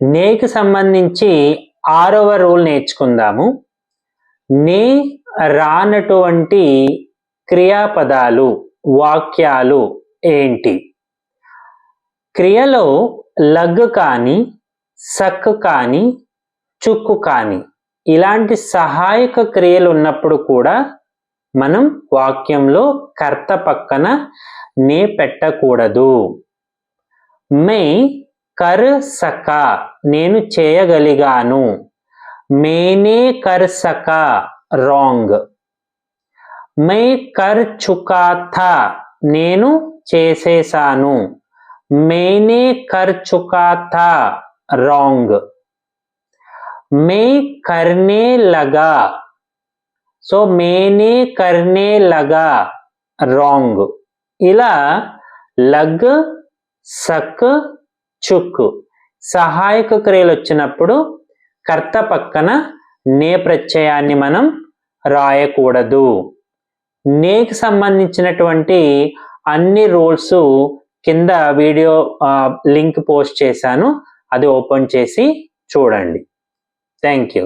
నేకి సంబంధించి 6వ రూల్ నేర్చుకుందాము. నే రానటువంటి క్రియాపదాలు, వాక్యాలు ఏంటి? క్రియలో లగ్ కానీ, సక్ కానీ, చుక్కు కానీ ఇలాంటి సహాయక క్రియలు ఉన్నప్పుడు కూడా మనం వాక్యంలో కర్త పక్కన నే పెట్టకూడదు. మే కర్ సకా, నేను చేయగలిగాను. మేనే కర్ సకా, రాంగ్. మే కర్ చుకా థా, నేను చేసేసాను. మేనే కర్ చుకా థా, రాంగ్. మే కర్నే లగా, సో మేనే కర్నే లగా, రాంగ్. ఇలా లగ్, సక్, చుక్ సహాయక క్రియలు వచ్చినప్పుడు కర్త పక్కన నే ప్రత్యయాన్ని మనం రాయకూడదు. నేకి సంబంధించినటువంటి అన్ని రూల్స్ కింద వీడియో లింక్ పోస్ట్ చేశాను, అది ఓపెన్ చేసి చూడండి. Thank you.